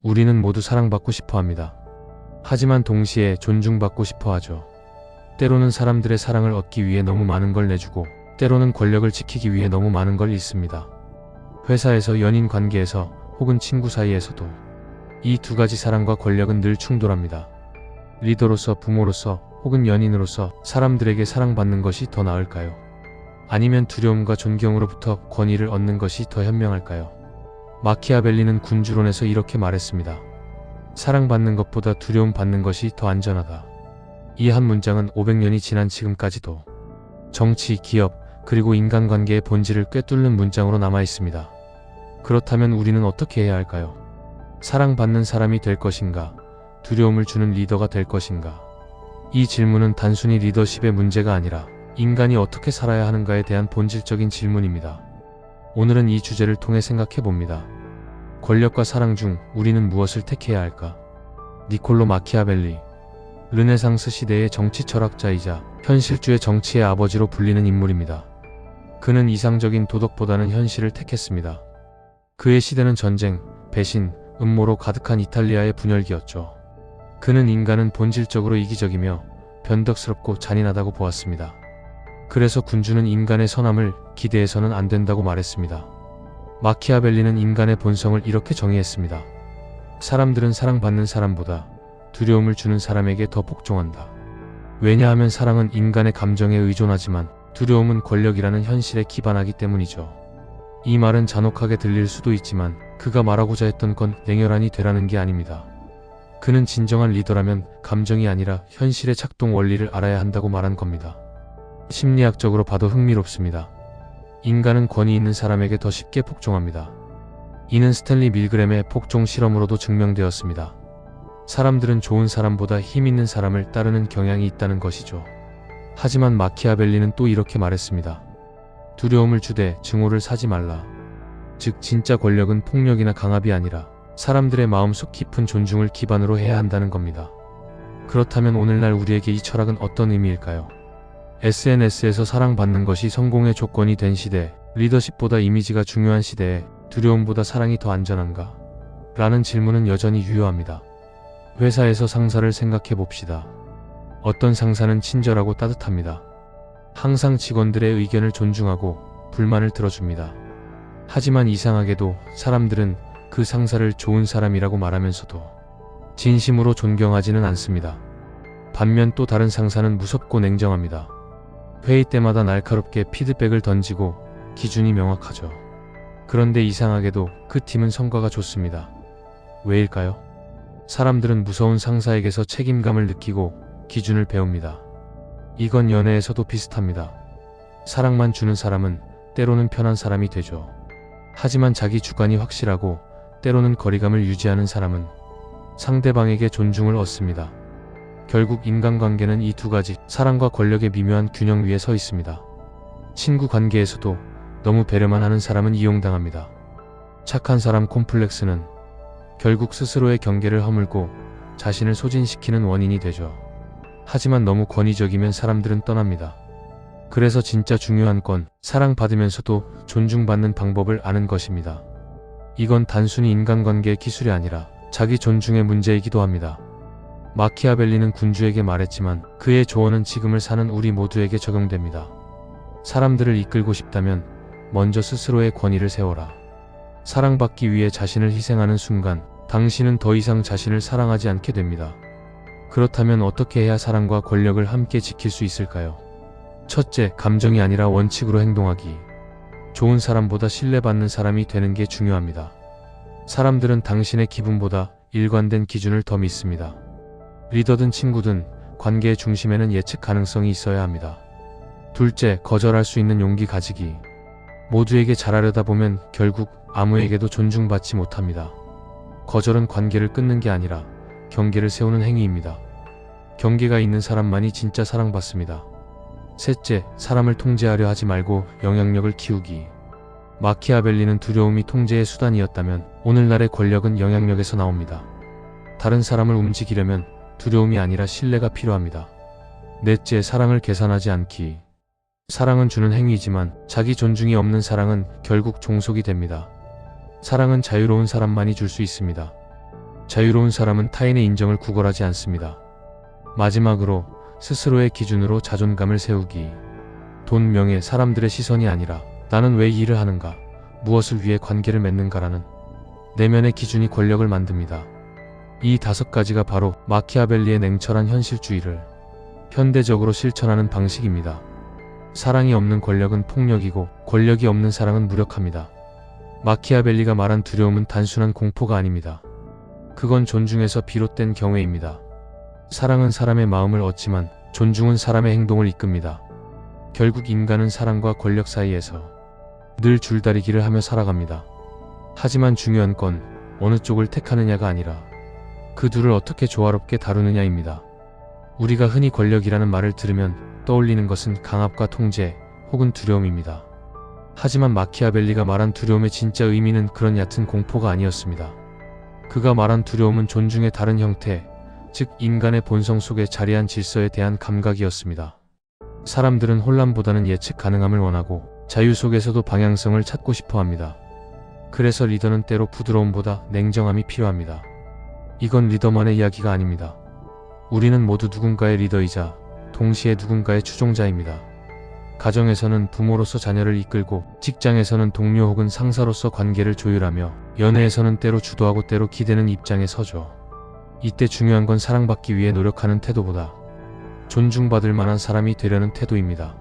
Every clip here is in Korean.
우리는 모두 사랑받고 싶어 합니다. 하지만 동시에 존중받고 싶어 하죠. 때로는 사람들의 사랑을 얻기 위해 너무 많은 걸 내주고, 때로는 권력을 지키기 위해 너무 많은 걸 잃습니다. 회사에서, 연인 관계에서, 혹은 친구 사이에서도 이 두 가지 사랑과 권력은 늘 충돌합니다. 리더로서, 부모로서, 혹은 연인으로서 사람들에게 사랑받는 것이 더 나을까요? 아니면 두려움과 존경으로부터 권위를 얻는 것이 더 현명할까요? 마키아벨리는 군주론에서 이렇게 말했습니다. 사랑받는 것보다 두려움 받는 것이 더 안전하다. 이 한 문장은 500년이 지난 지금까지도 정치, 기업, 그리고 인간관계의 본질을 꿰뚫는 문장으로 남아있습니다. 그렇다면 우리는 어떻게 해야 할까요? 사랑받는 사람이 될 것인가? 두려움을 주는 리더가 될 것인가? 이 질문은 단순히 리더십의 문제가 아니라 인간이 어떻게 살아야 하는가에 대한 본질적인 질문입니다. 오늘은 이 주제를 통해 생각해 봅니다. 권력과 사랑 중 우리는 무엇을 택해야 할까? 니콜로 마키아벨리, 르네상스 시대의 정치 철학자이자 현실주의 정치의 아버지로 불리는 인물입니다. 그는 이상적인 도덕보다는 현실을 택했습니다. 그의 시대는 전쟁, 배신, 음모로 가득한 이탈리아의 분열기였죠. 그는 인간은 본질적으로 이기적이며 변덕스럽고 잔인하다고 보았습니다. 그래서 군주는 인간의 선함을 기대해서는 안 된다고 말했습니다. 마키아벨리는 인간의 본성을 이렇게 정의했습니다. 사람들은 사랑받는 사람보다 두려움을 주는 사람에게 더 복종한다. 왜냐하면 사랑은 인간의 감정에 의존하지만 두려움은 권력이라는 현실에 기반하기 때문이죠. 이 말은 잔혹하게 들릴 수도 있지만 그가 말하고자 했던 건 냉혈한이 되라는 게 아닙니다. 그는 진정한 리더라면 감정이 아니라 현실의 작동 원리를 알아야 한다고 말한 겁니다. 심리학적으로 봐도 흥미롭습니다. 인간은 권위 있는 사람에게 더 쉽게 복종합니다. 이는 스탠리 밀그램의 복종 실험으로도 증명되었습니다. 사람들은 좋은 사람보다 힘 있는 사람을 따르는 경향이 있다는 것이죠. 하지만 마키아벨리는 또 이렇게 말했습니다. 두려움을 주되 증오를 사지 말라. 즉 진짜 권력은 폭력이나 강압이 아니라 사람들의 마음속 깊은 존중을 기반으로 해야 한다는 겁니다. 그렇다면 오늘날 우리에게 이 철학은 어떤 의미일까요? SNS에서 사랑받는 것이 성공의 조건이 된 시대, 리더십보다 이미지가 중요한 시대에 두려움보다 사랑이 더 안전한가? 라는 질문은 여전히 유효합니다. 회사에서 상사를 생각해 봅시다. 어떤 상사는 친절하고 따뜻합니다. 항상 직원들의 의견을 존중하고 불만을 들어줍니다. 하지만 이상하게도 사람들은 그 상사를 좋은 사람이라고 말하면서도 진심으로 존경하지는 않습니다. 반면 또 다른 상사는 무섭고 냉정합니다. 회의 때마다 날카롭게 피드백을 던지고 기준이 명확하죠. 그런데 이상하게도 그 팀은 성과가 좋습니다. 왜일까요? 사람들은 무서운 상사에게서 책임감을 느끼고 기준을 배웁니다. 이건 연애에서도 비슷합니다. 사랑만 주는 사람은 때로는 편한 사람이 되죠. 하지만 자기 주관이 확실하고 때로는 거리감을 유지하는 사람은 상대방에게 존중을 얻습니다. 결국 인간관계는 이 두 가지, 사랑과 권력의 미묘한 균형 위에 서 있습니다. 친구 관계에서도 너무 배려만 하는 사람은 이용당합니다. 착한 사람 콤플렉스는 결국 스스로의 경계를 허물고 자신을 소진시키는 원인이 되죠. 하지만 너무 권위적이면 사람들은 떠납니다. 그래서 진짜 중요한 건 사랑받으면서도 존중받는 방법을 아는 것입니다. 이건 단순히 인간관계의 기술이 아니라 자기 존중의 문제이기도 합니다. 마키아벨리는 군주에게 말했지만 그의 조언은 지금을 사는 우리 모두에게 적용됩니다. 사람들을 이끌고 싶다면 먼저 스스로의 권위를 세워라. 사랑받기 위해 자신을 희생하는 순간 당신은 더 이상 자신을 사랑하지 않게 됩니다. 그렇다면 어떻게 해야 사랑과 권력을 함께 지킬 수 있을까요? 첫째, 감정이 아니라 원칙으로 행동하기. 좋은 사람보다 신뢰받는 사람이 되는 게 중요합니다. 사람들은 당신의 기분보다 일관된 기준을 더 믿습니다. 리더든 친구든 관계의 중심에는 예측 가능성이 있어야 합니다. 둘째, 거절할 수 있는 용기 가지기. 모두에게 잘하려다 보면 결국 아무에게도 존중받지 못합니다. 거절은 관계를 끊는 게 아니라 경계를 세우는 행위입니다. 경계가 있는 사람만이 진짜 사랑받습니다. 셋째, 사람을 통제하려 하지 말고 영향력을 키우기. 마키아벨리는 두려움이 통제의 수단이었다면 오늘날의 권력은 영향력에서 나옵니다. 다른 사람을 움직이려면 두려움이 아니라 신뢰가 필요합니다. 넷째, 사랑을 계산하지 않기. 사랑은 주는 행위이지만 자기 존중이 없는 사랑은 결국 종속이 됩니다. 사랑은 자유로운 사람만이 줄 수 있습니다. 자유로운 사람은 타인의 인정을 구걸하지 않습니다. 마지막으로 스스로의 기준으로 자존감을 세우기. 돈, 명예, 사람들의 시선이 아니라 나는 왜 이 일을 하는가, 무엇을 위해 관계를 맺는가라는 내면의 기준이 권력을 만듭니다. 이 5가지가 바로 마키아벨리의 냉철한 현실주의를 현대적으로 실천하는 방식입니다. 사랑이 없는 권력은 폭력이고 권력이 없는 사랑은 무력합니다. 마키아벨리가 말한 두려움은 단순한 공포가 아닙니다. 그건 존중에서 비롯된 경외입니다. 사랑은 사람의 마음을 얻지만 존중은 사람의 행동을 이끕니다. 결국 인간은 사랑과 권력 사이에서 늘 줄다리기를 하며 살아갑니다. 하지만 중요한 건 어느 쪽을 택하느냐가 아니라 그 둘을 어떻게 조화롭게 다루느냐입니다. 우리가 흔히 권력이라는 말을 들으면 떠올리는 것은 강압과 통제 혹은 두려움입니다. 하지만 마키아벨리가 말한 두려움의 진짜 의미는 그런 얕은 공포가 아니었습니다. 그가 말한 두려움은 존중의 다른 형태, 즉 인간의 본성 속에 자리한 질서에 대한 감각이었습니다. 사람들은 혼란보다는 예측 가능함을 원하고 자유 속에서도 방향성을 찾고 싶어 합니다. 그래서 리더는 때로 부드러움보다 냉정함이 필요합니다. 이건 리더만의 이야기가 아닙니다. 우리는 모두 누군가의 리더이자 동시에 누군가의 추종자입니다. 가정에서는 부모로서 자녀를 이끌고, 직장에서는 동료 혹은 상사로서 관계를 조율하며, 연애에서는 때로 주도하고 때로 기대는 입장에 서죠. 이때 중요한 건 사랑받기 위해 노력하는 태도보다 존중받을 만한 사람이 되려는 태도입니다.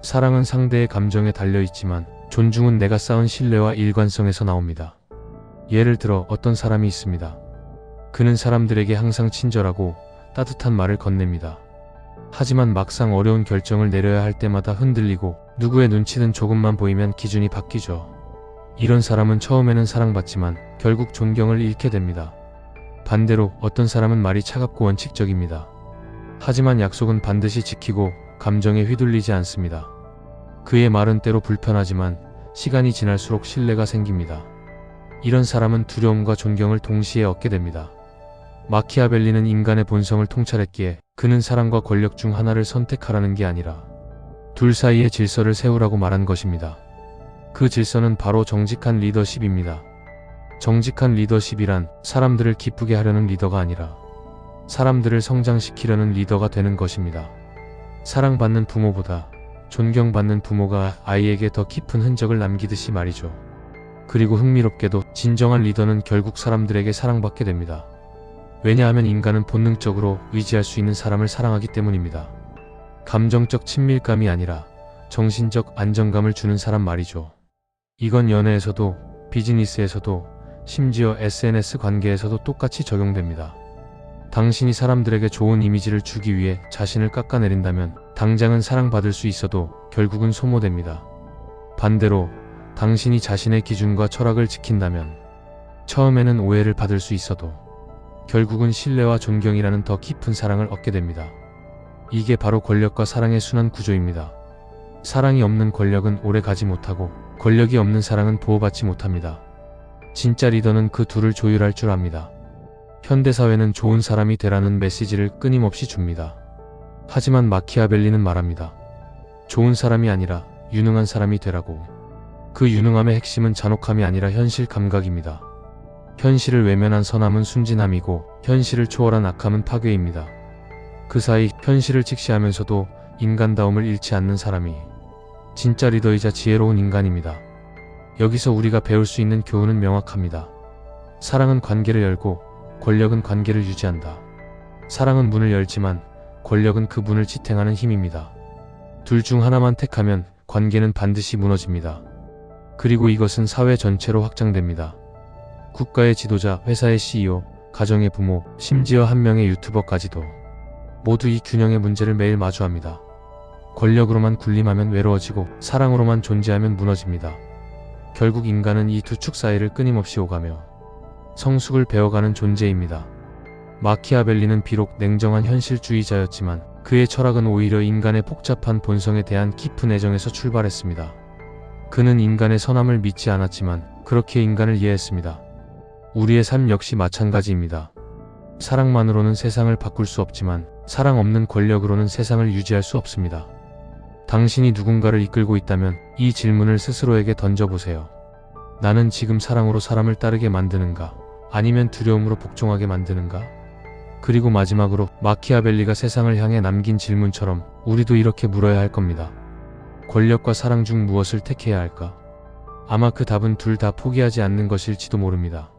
사랑은 상대의 감정에 달려있지만 존중은 내가 쌓은 신뢰와 일관성에서 나옵니다. 예를 들어 어떤 사람이 있습니다. 그는 사람들에게 항상 친절하고 따뜻한 말을 건넵니다. 하지만 막상 어려운 결정을 내려야 할 때마다 흔들리고 누구의 눈치든 조금만 보이면 기준이 바뀌죠. 이런 사람은 처음에는 사랑받지만 결국 존경을 잃게 됩니다. 반대로 어떤 사람은 말이 차갑고 원칙적입니다. 하지만 약속은 반드시 지키고 감정에 휘둘리지 않습니다. 그의 말은 때로 불편하지만 시간이 지날수록 신뢰가 생깁니다. 이런 사람은 두려움과 존경을 동시에 얻게 됩니다. 마키아벨리는 인간의 본성을 통찰했기에 그는 사랑과 권력 중 하나를 선택하라는 게 아니라 둘 사이의 질서를 세우라고 말한 것입니다. 그 질서는 바로 정직한 리더십입니다. 정직한 리더십이란 사람들을 기쁘게 하려는 리더가 아니라 사람들을 성장시키려는 리더가 되는 것입니다. 사랑받는 부모보다 존경받는 부모가 아이에게 더 깊은 흔적을 남기듯이 말이죠. 그리고 흥미롭게도 진정한 리더는 결국 사람들에게 사랑받게 됩니다. 왜냐하면 인간은 본능적으로 의지할 수 있는 사람을 사랑하기 때문입니다. 감정적 친밀감이 아니라 정신적 안정감을 주는 사람 말이죠. 이건 연애에서도 비즈니스에서도 심지어 SNS 관계에서도 똑같이 적용됩니다. 당신이 사람들에게 좋은 이미지를 주기 위해 자신을 깎아내린다면 당장은 사랑받을 수 있어도 결국은 소모됩니다. 반대로 당신이 자신의 기준과 철학을 지킨다면 처음에는 오해를 받을 수 있어도 결국은 신뢰와 존경이라는 더 깊은 사랑을 얻게 됩니다. 이게 바로 권력과 사랑의 순환 구조입니다. 사랑이 없는 권력은 오래 가지 못하고 권력이 없는 사랑은 보호받지 못합니다. 진짜 리더는 그 둘을 조율할 줄 압니다. 현대사회는 좋은 사람이 되라는 메시지를 끊임없이 줍니다. 하지만 마키아벨리는 말합니다. 좋은 사람이 아니라 유능한 사람이 되라고. 그 유능함의 핵심은 잔혹함이 아니라 현실 감각입니다. 현실을 외면한 선함은 순진함이고 현실을 초월한 악함은 파괴입니다. 그 사이 현실을 직시하면서도 인간다움을 잃지 않는 사람이 진짜 리더이자 지혜로운 인간입니다. 여기서 우리가 배울 수 있는 교훈은 명확합니다. 사랑은 관계를 열고 권력은 관계를 유지한다. 사랑은 문을 열지만 권력은 그 문을 지탱하는 힘입니다. 둘 중 하나만 택하면 관계는 반드시 무너집니다. 그리고 이것은 사회 전체로 확장됩니다. 국가의 지도자, 회사의 CEO, 가정의 부모, 심지어 한 명의 유튜버까지도 모두 이 균형의 문제를 매일 마주합니다. 권력으로만 군림하면 외로워지고 사랑으로만 존재하면 무너집니다. 결국 인간은 이 두 축 사이를 끊임없이 오가며 성숙을 배워가는 존재입니다. 마키아벨리는 비록 냉정한 현실주의자였지만 그의 철학은 오히려 인간의 복잡한 본성에 대한 깊은 애정에서 출발했습니다. 그는 인간의 선함을 믿지 않았지만 그렇게 인간을 이해했습니다. 우리의 삶 역시 마찬가지입니다. 사랑만으로는 세상을 바꿀 수 없지만 사랑 없는 권력으로는 세상을 유지할 수 없습니다. 당신이 누군가를 이끌고 있다면 이 질문을 스스로에게 던져보세요. 나는 지금 사랑으로 사람을 따르게 만드는가? 아니면 두려움으로 복종하게 만드는가? 그리고 마지막으로 마키아벨리가 세상을 향해 남긴 질문처럼 우리도 이렇게 물어야 할 겁니다. 권력과 사랑 중 무엇을 택해야 할까? 아마 그 답은 둘 다 포기하지 않는 것일지도 모릅니다.